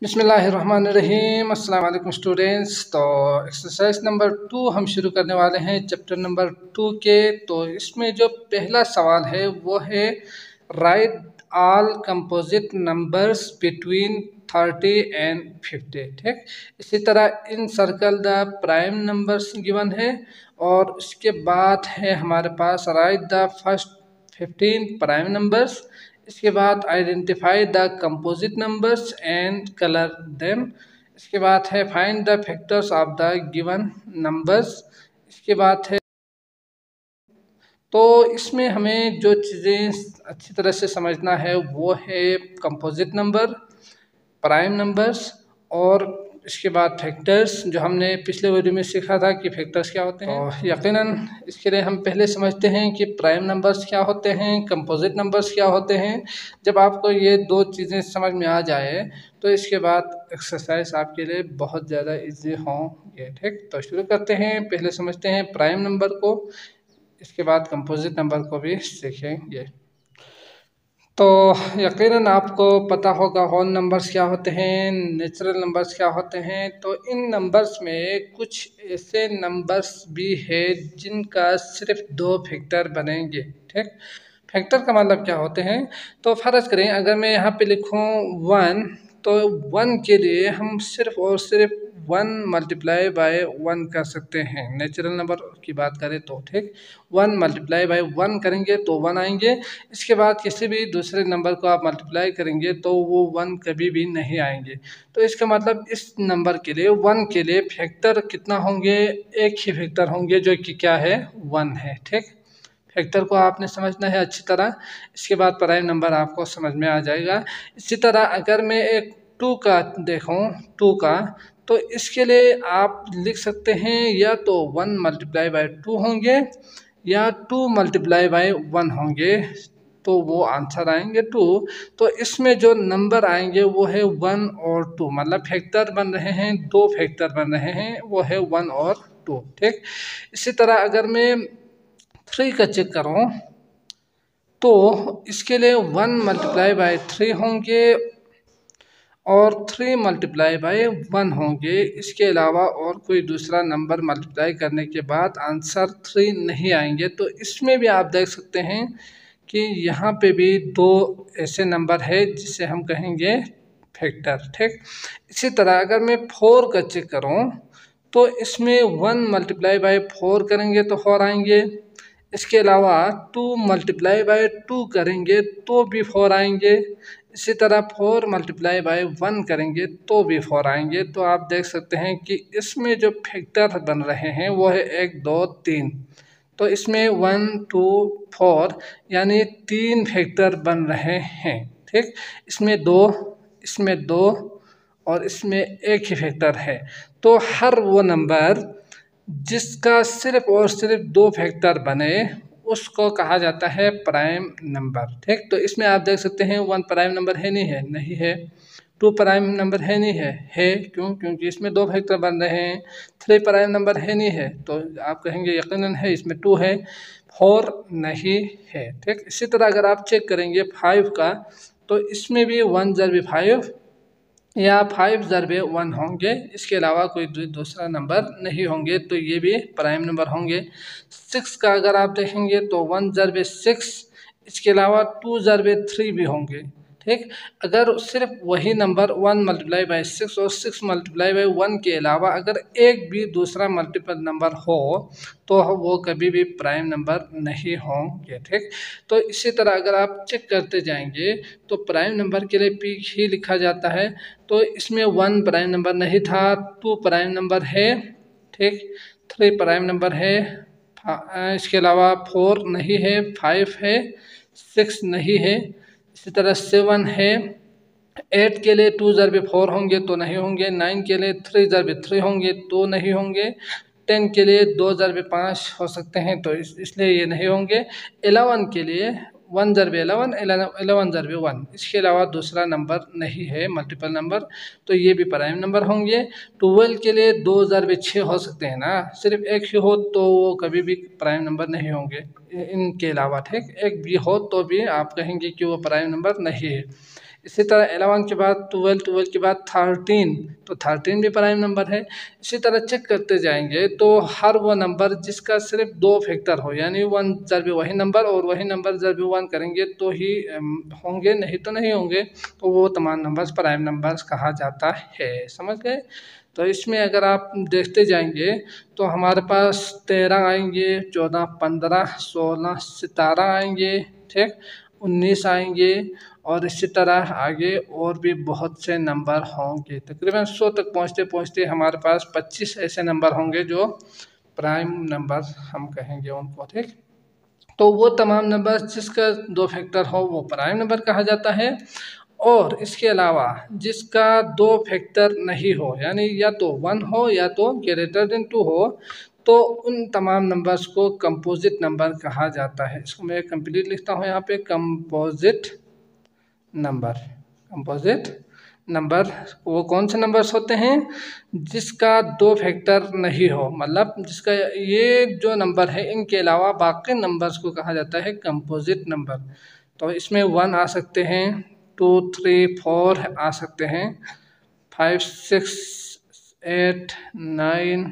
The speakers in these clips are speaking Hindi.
बिस्मिल्लाहिर्रहमानिर्रहीम। अस्सलाम वालेकुम स्टूडेंट्स। तो एक्सरसाइज नंबर 2 हम शुरू करने वाले हैं चैप्टर नंबर 2 के। तो इसमें जो पहला सवाल है वो है write all composite numbers between 30 and 50। ठीक, इसी तरह encircle the prime numbers given है और उसके बाद है हमारे पास write the first 15 prime numbers. इसके बाद identify the composite numbers and colour them. इसके बाद है find the factors of the given numbers. इसके बाद है तो इसमें हमें जो चीज़ें अच्छी तरह से समझना है वो है कंपोजिट नंबर, प्राइम नंबर्स और इसके बाद फैक्टर्स, जो हमने पिछले वीडियो में सीखा था कि फैक्टर्स क्या होते हैं। तो यकीनन इसके लिए हम पहले समझते हैं कि प्राइम नंबर्स क्या होते हैं, कंपोजिट नंबर्स क्या होते हैं। जब आपको ये दो चीज़ें समझ में आ जाए तो इसके बाद एक्सरसाइज आपके लिए बहुत ज़्यादा इजी होंगे। ठीक, तो शुरू करते हैं। पहले समझते हैं प्राइम नंबर को, इसके बाद कंपोजिट नंबर को भी सीखेंगे। तो यकीनन आपको पता होगा होल नंबर्स क्या होते हैं, नेचुरल नंबर्स क्या होते हैं। तो इन नंबर्स में कुछ ऐसे नंबर्स भी है जिनका सिर्फ 2 फैक्टर बनेंगे। ठीक, फैक्टर का मतलब क्या होते हैं। तो फर्ज करें अगर मैं यहाँ पे लिखूँ 1, तो 1 के लिए हम सिर्फ और सिर्फ 1 मल्टीप्लाई बाय 1 कर सकते हैं। नेचुरल नंबर की बात करें तो ठीक, 1 मल्टीप्लाई बाय 1 करेंगे तो 1 आएंगे। इसके बाद किसी भी दूसरे नंबर को आप मल्टीप्लाई करेंगे तो वो 1 कभी भी नहीं आएंगे। तो इसका मतलब इस नंबर के लिए 1 के लिए फैक्टर कितना होंगे, एक ही फैक्टर होंगे जो कि क्या है, 1 है। ठीक, फैक्टर को आपने समझना है अच्छी तरह। इसके बाद प्राइम नंबर आपको समझ में आ जाएगा। इसी तरह अगर मैं एक 2 का देखूं, 2 का, तो इसके लिए आप लिख सकते हैं या तो 1 मल्टीप्लाई बाय 2 होंगे या 2 मल्टीप्लाई बाय 1 होंगे, तो वो आंसर आएंगे 2। तो इसमें जो नंबर आएंगे वो है 1 और 2, मतलब फैक्टर बन रहे हैं, 2 फैक्टर बन रहे हैं, वो है 1 और 2। ठीक, इसी तरह अगर मैं 3 का चेक करूं तो इसके लिए 1 मल्टीप्लाई बाय 3 होंगे और 3 मल्टीप्लाई बाय 1 होंगे। इसके अलावा और कोई दूसरा नंबर मल्टीप्लाई करने के बाद आंसर 3 नहीं आएंगे। तो इसमें भी आप देख सकते हैं कि यहाँ पे भी 2 ऐसे नंबर है जिसे हम कहेंगे फैक्टर। ठीक, इसी तरह अगर मैं 4 का चेक करूँ तो इसमें 1 मल्टीप्लाई बाय 4 करेंगे तो 4 आएंगे। इसके अलावा 2 मल्टीप्लाई बाय 2 करेंगे तो भी 4 आएंगे। इसी तरह 4 मल्टीप्लाई बाय 1 करेंगे तो भी 4 आएंगे। तो आप देख सकते हैं कि इसमें जो फैक्टर बन रहे हैं वो है 1 2 3। तो इसमें 1 2 4 यानी 3 फैक्टर बन रहे हैं। ठीक, इसमें 2 और इसमें एक ही फैक्टर है। तो हर वो नंबर जिसका सिर्फ और सिर्फ 2 फैक्टर बने उसको कहा जाता है प्राइम नंबर। ठीक, तो इसमें आप देख सकते हैं 1 प्राइम नंबर है नहीं है, 2 प्राइम नंबर है नहीं है क्यों, क्योंकि इसमें 2 फैक्टर बन रहे हैं। 3 प्राइम नंबर है नहीं है, तो आप कहेंगे यकीनन है, इसमें 2 है, 4 नहीं है। ठीक, इसी तरह अगर आप चेक करेंगे 5 का, तो इसमें भी 1 × 5 या 5 × 1 होंगे। इसके अलावा कोई दूसरा नंबर नहीं होंगे, तो ये भी प्राइम नंबर होंगे। 6 का अगर आप देखेंगे तो 1 × 6, इसके अलावा 2 × 3 भी होंगे। ठीक, अगर सिर्फ वही नंबर 1 मल्टीप्लाई बाय 6 और 6 मल्टीप्लाई बाय 1 के अलावा अगर एक भी दूसरा मल्टीपल नंबर हो तो वो कभी भी प्राइम नंबर नहीं होंगे। ठीक, तो इसी तरह अगर आप चेक करते जाएंगे तो प्राइम नंबर के लिए पी ही लिखा जाता है। तो इसमें 1 प्राइम नंबर नहीं था, 2 प्राइम नंबर है, ठीक, 3 प्राइम नंबर है, इसके अलावा 4 नहीं है, 5 है, 6 नहीं है, इसी तरह 7 है। 8 के लिए 2 × 4 होंगे तो नहीं होंगे। 9 के लिए 3 × 3 होंगे तो नहीं होंगे। 10 के लिए 2 × 5 हो सकते हैं तो इसलिए ये नहीं होंगे। 11 के लिए 1 × 11, 11 × 1, इसके अलावा दूसरा नंबर नहीं है मल्टीपल नंबर, तो ये भी प्राइम नंबर होंगे। 12 के लिए 2 × 6 हो सकते हैं ना, सिर्फ एक ही हो तो वो कभी भी प्राइम नंबर नहीं होंगे इनके अलावा। ठीक, एक भी हो तो भी आप कहेंगे कि वो प्राइम नंबर नहीं है। इसी तरह 11 के बाद 12, 12 के बाद 13, तो 13 भी प्राइम नंबर है। इसी तरह चेक करते जाएंगे तो हर वो नंबर जिसका सिर्फ 2 फैक्टर हो, यानी 1 ज़रबे वही नंबर और वही नंबर ज़रबे 1 करेंगे तो ही होंगे, नहीं तो नहीं होंगे, तो वो तमाम नंबर्स प्राइम नंबर्स कहा जाता है। समझ गए? तो इसमें अगर आप देखते जाएंगे तो हमारे पास 13 आएंगे, 14, 15, 16, 17 आएंगे, ठीक, 19 आएंगे और इसी तरह आगे और भी बहुत से नंबर होंगे। तकरीबन 100 तक पहुँचते पहुँचते हमारे पास 25 ऐसे नंबर होंगे जो प्राइम नंबर हम कहेंगे उनको, ठीक। तो वो तमाम नंबर जिसका 2 फैक्टर हो वो प्राइम नंबर कहा जाता है। और इसके अलावा जिसका 2 फैक्टर नहीं हो, यानी या तो 1 हो या तो ग्रेटर देन 2 हो, तो उन तमाम नंबर्स को कंपोजिट नंबर कहा जाता है। इसको मैं कंप्लीट लिखता हूँ यहाँ पे, कंपोजिट नंबर। कंपोजिट नंबर वो कौन से नंबर्स होते हैं जिसका 2 फैक्टर नहीं हो, मतलब जिसका ये जो नंबर है इनके अलावा बाकी नंबर्स को कहा जाता है कंपोजिट नंबर। तो इसमें 1 आ सकते हैं, 2, 3, 4 आ सकते हैं, 5, 6, 8, 9,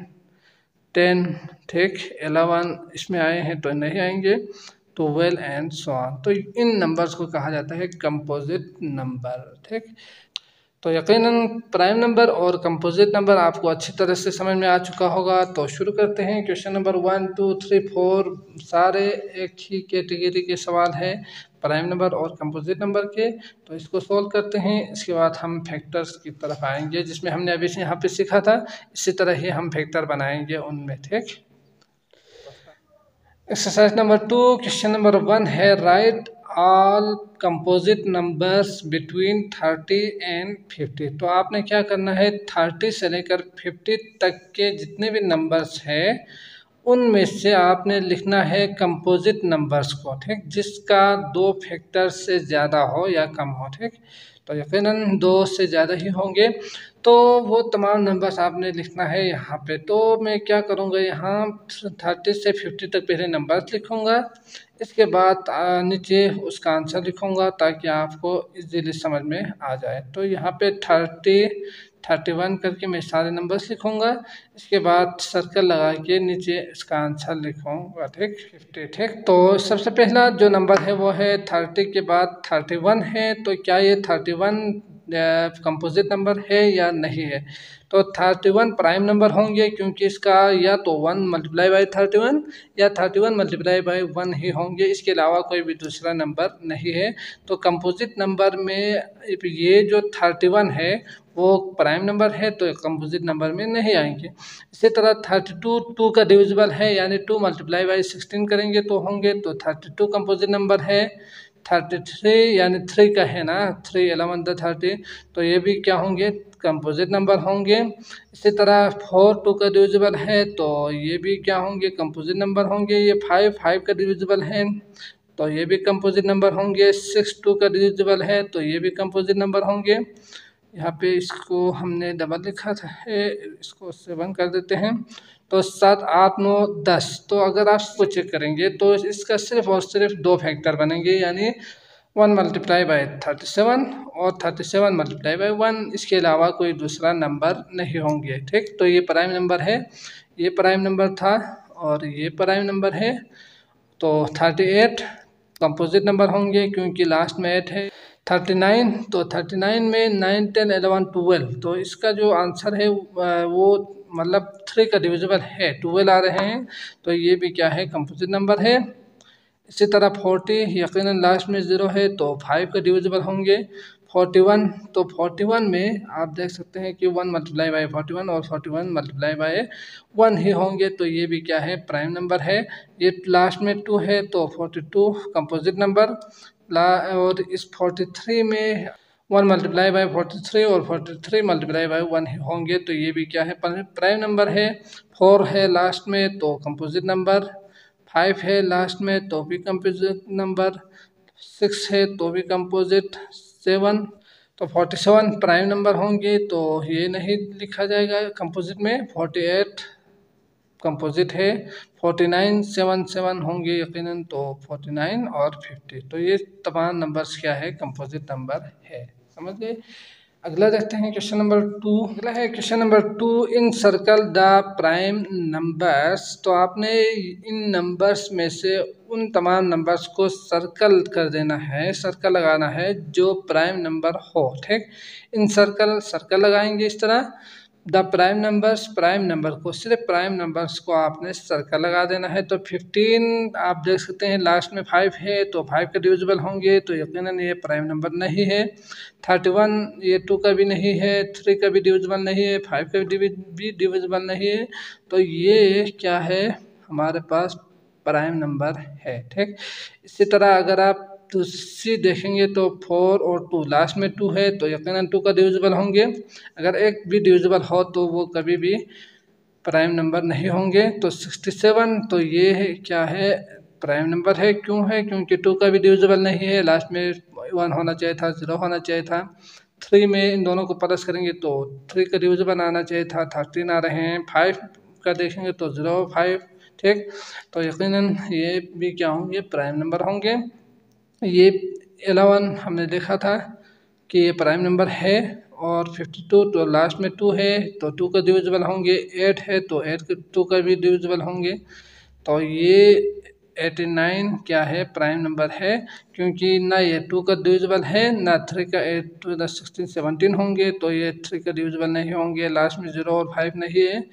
10, ठीक, 11 इसमें आए हैं तो नहीं आएंगे, 12 एंड सो ऑन। तो इन नंबर्स को कहा जाता है कंपोजिट नंबर, ठीक। तो यकीनन प्राइम नंबर और कंपोजिट नंबर आपको अच्छी तरह से समझ में आ चुका होगा। तो शुरू करते हैं। क्वेश्चन नंबर 1, 2, 3, 4 सारे एक ही कैटेगरी के सवाल हैं, प्राइम नंबर और कंपोजिट नंबर के। तो इसको सोल्व करते हैं, इसके बाद हम फैक्टर्स की तरफ आएंगे जिसमें हमने अभी से यहाँ पे सीखा था, इसी तरह ही हम फैक्टर बनाएंगे उनमें, ठीक। एक्सरसाइज नंबर 2, क्वेश्चन नंबर 1 है write all composite numbers between 30 and 50। तो आपने क्या करना है, 30 से लेकर 50 तक के जितने भी नंबर्स हैं उनमें से आपने लिखना है कंपोजिट नंबर्स को, ठीक, जिसका 2 फैक्टर से ज़्यादा हो या कम हो, ठीक। तो यकीनन 2 से ज़्यादा ही होंगे। तो वो तमाम नंबर्स आपने लिखना है यहाँ पे। तो मैं क्या करूँगा, यहाँ 30 से 50 तक पहले नंबर्स लिखूँगा, इसके बाद नीचे उसका आंसर लिखूँगा ताकि आपको इजीली समझ में आ जाए। तो यहाँ पे 30, 31 करके मैं सारे नंबर्स लिखूँगा, इसके बाद सर्कल लगा के नीचे इसका आंसर लिखूँगा, ठीक, 50, ठीक। तो सबसे पहला जो नंबर है वो है 30 के बाद 31 है। तो क्या ये 31 कंपोजिट नंबर है या नहीं है? तो 31 प्राइम नंबर होंगे क्योंकि इसका या तो 1 मल्टीप्लाई बाई 31 या 31 मल्टीप्लाई बाई 1 ही होंगे, इसके अलावा कोई भी दूसरा नंबर नहीं है। तो कंपोजिट नंबर में ये जो 31 है वो प्राइम नंबर है तो कंपोजिट नंबर में नहीं आएंगे। इसी तरह 32 2 का डिविजिबल है, यानी 2 मल्टीप्लाई बाई 16 करेंगे तो होंगे, तो 32 कंपोजिट नंबर है। 33 यानी 3 का है ना, 3 11 30, तो ये भी क्या होंगे, कंपोजिट नंबर होंगे। इसी तरह 4 2 का डिविजिबल है तो ये भी क्या होंगे, कंपोजिट नंबर होंगे। ये 5 का डिविजिबल है तो ये भी कंपोजिट नंबर होंगे। 6 2 का डिविजिबल है तो ये भी कंपोजिट नंबर होंगे। यहाँ पे इसको हमने डबल लिखा था, इसको 7 कर देते हैं। तो 7 8 9 10, तो अगर आप इसको चेक करेंगे तो इसका सिर्फ और सिर्फ 2 फैक्टर बनेंगे, यानी 1 मल्टीप्लाई बाई 37 और 37 मल्टीप्लाई बाई 1, इसके अलावा कोई दूसरा नंबर नहीं होंगे, ठीक। तो ये प्राइम नंबर है, ये प्राइम नंबर था और ये प्राइम नंबर है। तो 38 कंपोजिट नंबर होंगे क्योंकि लास्ट में 8 है। 39, तो 39 में 9 10 11 12, तो इसका जो आंसर है वो मतलब 3 का डिविजिबल है, 12 आ रहे हैं, तो ये भी क्या है, कंपोजिट नंबर है। इसी तरह 40 यकीनन लास्ट में 0 है तो 5 का डिविजिबल होंगे। 41, तो 41 में आप देख सकते हैं कि 1 मल्टीप्लाई बाई 41 और 41 मल्टीप्लाई बाई 1 ही होंगे, तो ये भी क्या है, प्राइम नंबर है। ये लास्ट में 2 है तो 42 कंपोजिट नंबर। और इस 43 में 1 मल्टीप्लाई बाई 43 और 43 मल्टीप्लाई बाई 1 ही होंगे, तो ये भी क्या है, प्राइम नंबर है। 4 है लास्ट में तो कंपोजिट नंबर। 5 है लास्ट में तो भी कंपोजिट नंबर। 6 है तो भी कंपोजिट। 7, तो 47 प्राइम नंबर होंगे तो ये नहीं लिखा जाएगा कंपोजिट में। 48 कंपोजिट है। 49 7 7 होंगे यकीनन, तो 49 और 50, तो ये तमाम नंबर्स क्या है, कंपोजिट नंबर है। समझ गए। अगला देखते हैं क्वेश्चन नंबर 2। अगला है question number 2, in circle the prime numbers. तो आपने इन नंबर्स में से उन तमाम नंबर्स को सर्कल कर देना है, सर्कल लगाना है जो प्राइम नंबर हो। ठीक, इन सर्कल लगाएंगे इस तरह। The prime numbers, prime number को, सिर्फ प्राइम नंबर्स को आपने सर्कल लगा देना है। तो 15 आप देख सकते हैं लास्ट में 5 है, तो 5 का डिविजिबल होंगे, तो यकीनन ये प्राइम नंबर नहीं है। 31 ये 2 का भी नहीं है, 3 का भी डिविजिबल नहीं है, 5 का भी डिविजिबल नहीं है। तो ये क्या है, हमारे पास प्राइम नंबर है। ठीक, इसी तरह अगर आप दूसरी देखेंगे तो 4 और 2, लास्ट में 2 है तो यकीनन 2 का डिविजिबल होंगे। अगर एक भी डिविजिबल हो तो वो कभी भी प्राइम नंबर नहीं होंगे। तो 67, तो ये है क्या है, प्राइम नंबर है। क्यों है, क्योंकि 2 का भी डिविजिबल नहीं है, लास्ट में 1 होना चाहिए था, 0 होना चाहिए था। 3 में इन दोनों को प्लस करेंगे तो 3 का डिविजिबल आना चाहिए था, 13 आ रहे हैं। 5 का देखेंगे तो 0, 5। ठीक, तो यकीनन ये भी क्या होंगे, प्राइम नंबर होंगे। ये 11 हमने देखा था कि ये प्राइम नंबर है। और 52 तो लास्ट में 2 है तो 2 का डिविजिबल होंगे। 8 है तो 8 के 2 का भी डिविजिबल होंगे। तो ये 89 क्या है, प्राइम नंबर है, क्योंकि ना ये 2 का डिविजिबल है ना 3 का। 8 2 16 17 होंगे, तो ये 3 का डिविजिबल नहीं होंगे। लास्ट में 0 और 5 नहीं है,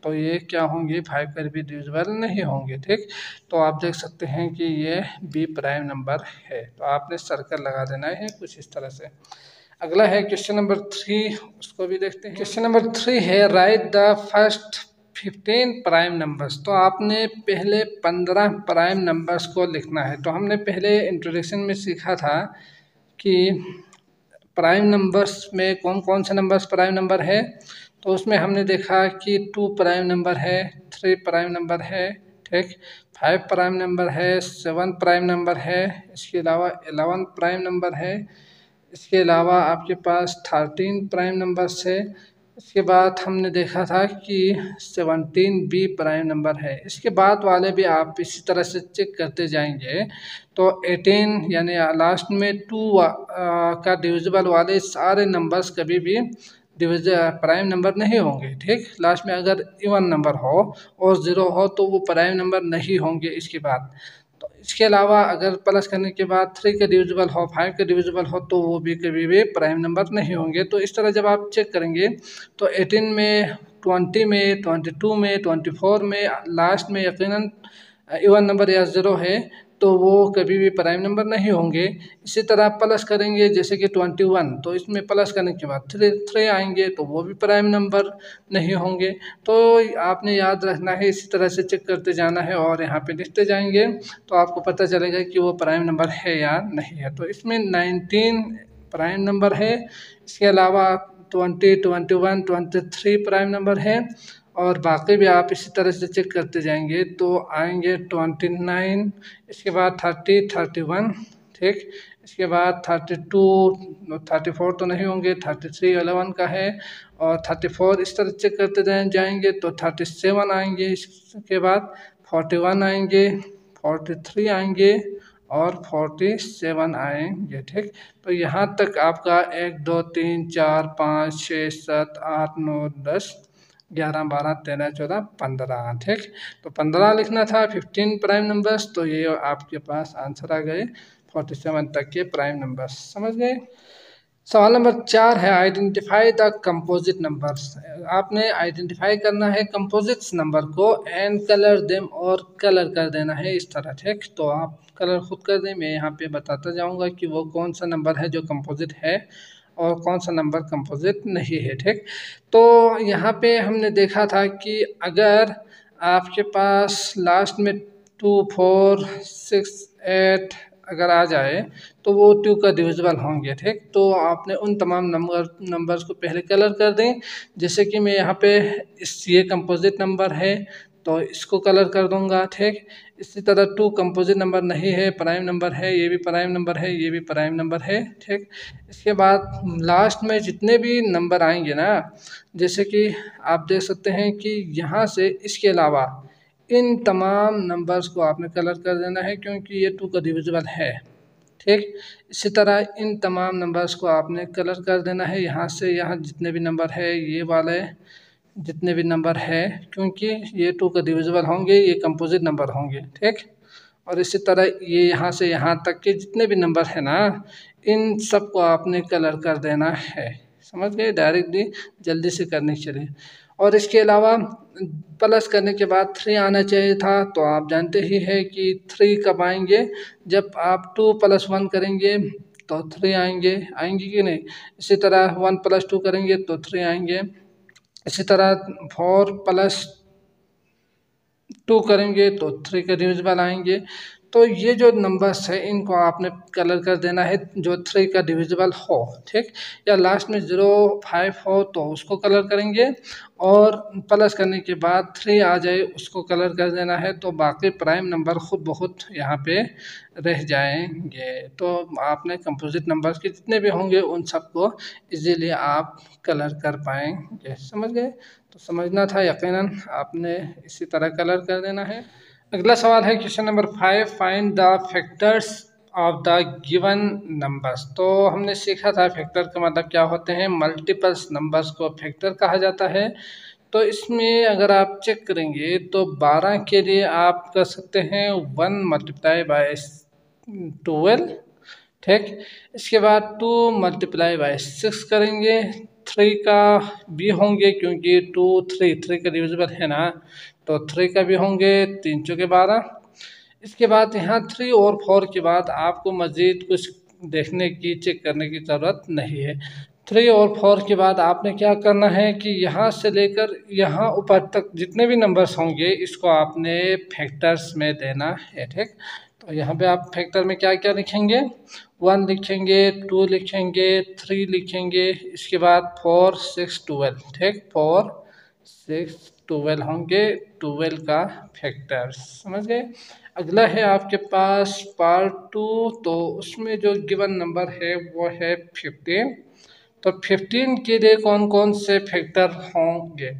तो ये क्या होंगे, 5 का भी डिविजिबल नहीं होंगे। ठीक, तो आप देख सकते हैं कि ये बी प्राइम नंबर है। तो आपने सर्कल लगा देना है कुछ इस तरह से। अगला है क्वेश्चन नंबर 3, उसको भी देखते हैं। क्वेश्चन नंबर 3 है, right the first 15 prime numbers. तो आपने पहले 15 प्राइम नंबर्स को लिखना है। तो हमने पहले इंट्रोडक्शन में सीखा था कि प्राइम नंबर्स में कौन कौन से नंबर्स प्राइम नंबर है। तो उसमें हमने देखा कि 2 प्राइम नंबर है, 3 प्राइम नंबर है, ठीक, 5 प्राइम नंबर है, 7 प्राइम नंबर है, इसके अलावा 11 प्राइम नंबर है, इसके अलावा आपके पास 13 प्राइम नंबर्स है। इसके बाद हमने देखा था कि 17 बी प्राइम नंबर है। इसके बाद वाले भी आप इसी तरह से चेक करते जाएंगे। तो 18 यानी लास्ट में 2 का डिविजिबल वाले सारे नंबर्स कभी भी प्राइम नंबर नहीं होंगे। ठीक, लास्ट में अगर इवन नंबर हो और 0 हो तो वो प्राइम नंबर नहीं होंगे इसके बाद। तो इसके अलावा अगर प्लस करने के बाद 3 का डिविजिबल हो, 5 का डिविजिबल हो, तो वो भी कभी भी प्राइम नंबर नहीं होंगे। तो इस तरह जब आप चेक करेंगे तो 18 में, 20 में, 22 में, 24 में, लास्ट में यकीनन इवन नंबर या 0 है, तो वो कभी भी प्राइम नंबर नहीं होंगे। इसी तरह प्लस करेंगे, जैसे कि 21, तो इसमें प्लस करने के बाद 3 आएंगे तो वो भी प्राइम नंबर नहीं होंगे। तो आपने याद रखना है, इसी तरह से चेक करते जाना है और यहाँ पे लिखते जाएंगे तो आपको पता चलेगा कि वो प्राइम नंबर है या नहीं है। तो इसमें 19 प्राइम नंबर है, इसके अलावा 20, 21, 23 प्राइम नंबर है, और बाकी भी आप इसी तरह से चेक करते जाएंगे तो आएंगे 29, इसके बाद 30, 31, ठीक, इसके बाद 32, 34 तो नहीं होंगे, 33 11 का है, और 34 इस तरह चेक करते जाएंगे तो 37 आएंगे, इसके बाद 41 आएंगे, 43 आएंगे और 47 आएंगे। ठीक, तो यहाँ तक आपका 1 2 3 4 5 6 7 8 9 10 11 12 13 14 15। ठीक, तो 15 लिखना था, 15 प्राइम नंबर्स। तो ये आपके पास आंसर आ गए 47 तक के प्राइम नंबर्स। समझ गए। सवाल नंबर 4 है, आइडेंटिफाई द कंपोजिट नंबर्स। आपने आइडेंटिफाई करना है कंपोजिट्स नंबर को एंड कलर देम, और कलर कर देना है इस तरह। ठीक, तो आप कलर खुद कर दें, मैं यहाँ पे बताता जाऊँगा कि वो कौन सा नंबर है जो कंपोजिट है और कौन सा नंबर कंपोजिट नहीं है। ठीक, तो यहाँ पे हमने देखा था कि अगर आपके पास लास्ट में 2 4 6 8 अगर आ जाए तो वो 2 का डिविजिबल होंगे। ठीक, तो आपने उन तमाम नंबर्स को पहले कलर कर दें। जैसे कि मैं यहाँ पे ये कंपोजिट नंबर है तो इसको कलर कर दूंगा। ठीक, इसी तरह 2 कंपोजिट नंबर नहीं है, प्राइम नंबर है, ये भी प्राइम नंबर है, ये भी प्राइम नंबर है। ठीक, इसके बाद लास्ट में जितने भी नंबर आएंगे ना, जैसे कि आप देख सकते हैं कि यहाँ से इसके अलावा इन तमाम नंबर्स को आपने कलर कर देना है, क्योंकि ये 2 का डिविजिबल है। ठीक। इसी तरह इन तमाम नंबर्स को आपने कलर कर देना है, यहाँ से यहाँ जितने भी नंबर है ये वाले जितने भी नंबर है, क्योंकि ये 2 का डिविजिबल होंगे, ये कंपोजिट नंबर होंगे, ठीक। और इसी तरह ये यहाँ से यहाँ तक के जितने भी नंबर है ना, इन सब को आपने कलर कर देना है, समझ गए। डायरेक्टली जल्दी से करने चलिए। और इसके अलावा प्लस करने के बाद 3 आना चाहिए था, तो आप जानते ही है कि 3 कब आएंगे, जब आप 2 + 1 करेंगे तो 3 आएंगे, आएंगे कि नहीं। इसी तरह 1 + 2 करेंगे तो 3 आएंगे। इसी तरह 4 + 2 करेंगे तो 3 के डिविजिबल आएंगे। तो ये जो नंबर्स है इनको आपने कलर कर देना है जो 3 का डिविजिबल हो, ठीक। या लास्ट में 0, 5 हो तो उसको कलर करेंगे, और प्लस करने के बाद 3 आ जाए उसको कलर कर देना है, तो बाकी प्राइम नंबर खुद बहुत यहाँ पे रह जाएंगे। तो आपने कंपोजिट नंबर्स के जितने भी होंगे उन सबको इजीली आप कलर कर पाएंगे, समझ गए। तो समझना था यकीनन आपने इसी तरह कलर कर देना है। अगला सवाल है question number 5, find the factors of the given numbers. तो हमने सीखा था फैक्टर का मतलब क्या होते हैं, मल्टीपल्स नंबर्स को फैक्टर कहा जाता है। तो इसमें अगर आप चेक करेंगे तो 12 के लिए आप कर सकते हैं 1 × 12, ठीक। इसके बाद 2 × 6 करेंगे, 3 का भी होंगे क्योंकि 2, 3 का डिविजिबल है ना, तो 3 का भी होंगे, 3 × 12। इसके बाद यहाँ 3 और 4 के बाद आपको मज़ीद कुछ देखने की चेक करने की ज़रूरत नहीं है। 3 और 4 के बाद आपने क्या करना है कि यहाँ से लेकर यहाँ ऊपर तक जितने भी नंबर्स होंगे इसको आपने फैक्टर्स में देना है, ठीक। तो यहाँ पे आप फैक्टर में क्या क्या लिखेंगे, 1 लिखेंगे, 2 लिखेंगे, 3 लिखेंगे, इसके बाद 4, 6, 12, ठीक। 4, 6, 12 होंगे 12 का फैक्टर, समझ गए। अगला है आपके पास पार्ट 2, तो उसमें जो गिवन नंबर है वो है 15। तो 15 के लिए कौन कौन से फैक्टर होंगे,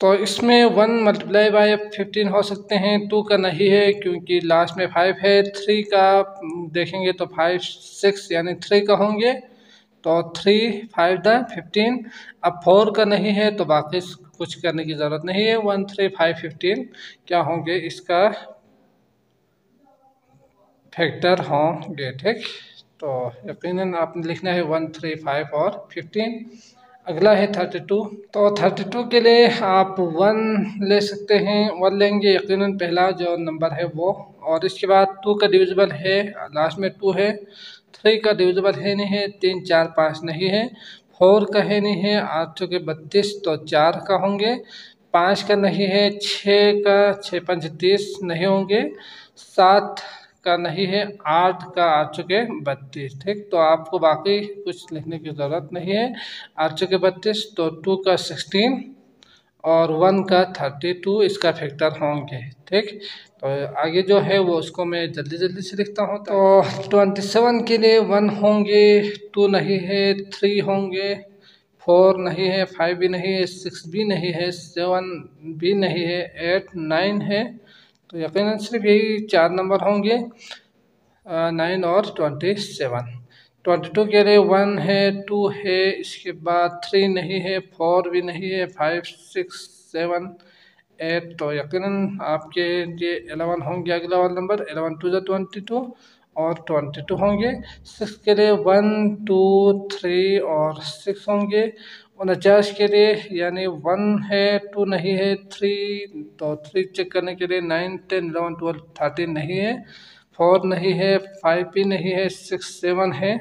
तो इसमें 1 × 15 हो सकते हैं, 2 का नहीं है क्योंकि लास्ट में 5 है, 3 का देखेंगे तो 5, 6 यानी 3 का होंगे, तो 3, 5 × 15। अब 4 का नहीं है तो बाकी कुछ करने की ज़रूरत नहीं है, 1, 3, 5, 15 क्या होंगे इसका फैक्टर होंगे, ठीक। तो यकीनन आपने लिखना है 1, 3, 5 और 15। अगला है 32। तो 32 के लिए आप 1 ले सकते हैं, 1 लेंगे यकीनन पहला जो नंबर है वो, और इसके बाद 2 का डिविजिबल है, लास्ट में 2 है, 3 का डिविजिबल है नहीं है, 3, 4, 5 नहीं है, 4 का है नहीं है, 8 के 32 तो 4 का होंगे, 5 का नहीं है, 6 का 6 5 30 नहीं होंगे, 7 का नहीं है, 8 का 8 चुके 32, ठीक। तो आपको बाकी कुछ लिखने की ज़रूरत नहीं है, 8 चुके 32 तो 2 का 16 और 1 का 32 इसका फैक्टर होंगे, ठीक। तो आगे जो है वो उसको मैं जल्दी जल्दी से लिखता हूँ। तो 27 के लिए 1 होंगे, 2 नहीं है, 3 होंगे, 4 नहीं है, 5 भी नहीं है, 6 भी नहीं है, 7 भी नहीं है, 8, 9 है। तो यकीनन सिर्फ यही 4 नंबर होंगे, 9 और 27। 22 के लिए 1 है, 2 है, इसके बाद 3 नहीं है, 4 भी नहीं है, 5, 6, 7, 8। तो यकीनन आपके ये 11 होंगे, अगला वाला नंबर 11, 2 × 22 और 22 होंगे। 6 के लिए 1, 2, 3 और 6 होंगे। 49 के लिए यानी 1 है, 2 नहीं है, 3 तो 3 चेक करने के लिए 9, 10, 11, 12, 13 नहीं है, 4 नहीं है, 5 भी नहीं है, 6, 7 है।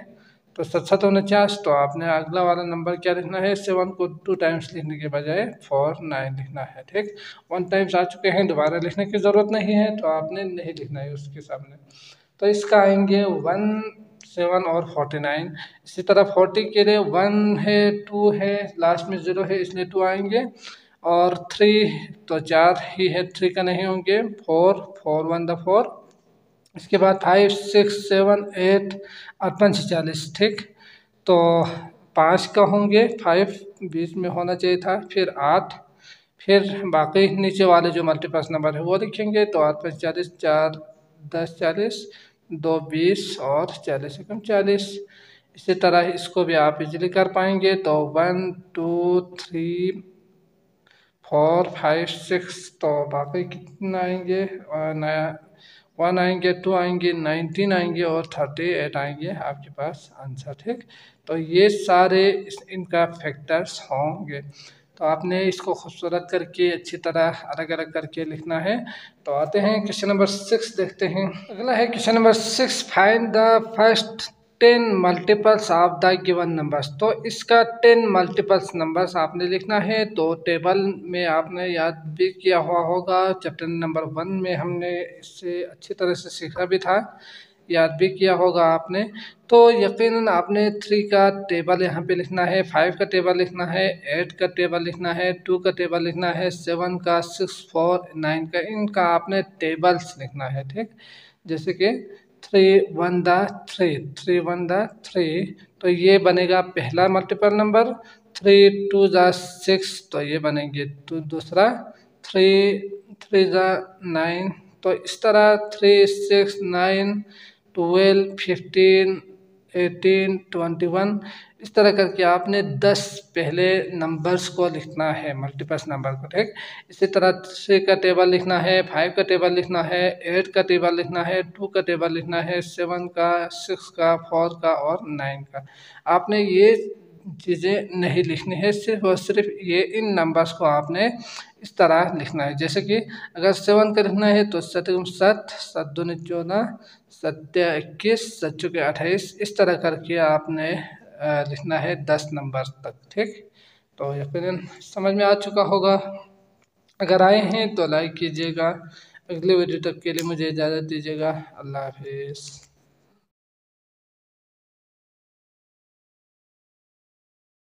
तो 7, 49, तो आपने अगला वाला नंबर क्या लिखना है, 7 को 2 टाइम्स लिखने के बजाय 4, 9 लिखना है, ठीक। 1 टाइम्स आ चुके हैं, दोबारा लिखने की ज़रूरत नहीं है, तो आपने नहीं लिखना है उसके सामने। तो इसका आएंगे 1, 7 और 49। इसी तरह 40 के लिए 1 है, 2 है, लास्ट में 0 है इसलिए 2 आएंगे, और 3 तो 4 ही है, 3 का नहीं होंगे, 4, 4, 1 × 4। इसके बाद 5, 6, 7, 8 और 5, 40, ठीक। तो 5 का होंगे, 5 बीच में होना चाहिए था, फिर 8, फिर बाकी नीचे वाले जो मल्टीप्लस नंबर है वो लिखेंगे। तो 8, 5, 40, 4, 10, 40, 2 20 और 40 एकम 40। इसी तरह इसको भी आप इजीली कर पाएंगे। तो 1 2 3 4 5 6, तो बाकी कितना आएंगे, नया 1 आएंगे, 2 आएंगे, 19 आएंगे और 38 आएंगे आपके पास आंसर। ठीक, तो ये सारे इनका फैक्टर्स होंगे। तो आपने इसको खूबसूरत करके अच्छी तरह अलग अलग करके लिखना है। तो आते हैं क्वेश्चन नंबर 6 देखते हैं। अगला है question number 6, find the first 10 multiples of the given numbers. तो इसका 10 मल्टीपल्स नंबर्स आपने लिखना है। तो टेबल में आपने याद भी किया हुआ होगा, चैप्टर नंबर 1 में हमने इससे अच्छी तरह से सीखा भी था, याद भी किया होगा आपने। तो यकीनन आपने 3 का टेबल यहाँ पे लिखना है, 5 का टेबल लिखना है, 8 का टेबल लिखना है, 2 का टेबल लिखना है, 7 का, 6 4 9 का, इनका आपने टेबल्स लिखना है। ठीक, जैसे कि 3 1 द 3 1 द 3, तो ये बनेगा पहला मल्टीपल नंबर। 3 2 द 6, तो ये बनेंगे दूसरा। 3 3 द 9, तो इस तरह 3 6 9 12 15 18 21, इस तरह करके आपने 10 पहले नंबर्स को लिखना है, मल्टीपल्स नंबर को। ठीक, इसी तरह 3 का टेबल लिखना है, 5 का टेबल लिखना है, 8 का टेबल लिखना है, 2 का टेबल लिखना है, 7 का, 6 का, 4 का और 9 का। आपने ये चीज़ें नहीं लिखनी है, सिर्फ और सिर्फ ये इन नंबर्स को आपने इस तरह लिखना है। जैसे कि अगर 7 का लिखना है तो 7 7 7 2 14, 7 21, 7 चौके 28, इस तरह करके आपने लिखना है 10 नंबर तक। ठीक, तो यकीनन समझ में आ चुका होगा। अगर आए हैं तो लाइक कीजिएगा। अगले वीडियो तक के लिए मुझे इजाज़त दीजिएगा। अल्लाह हाफिज़।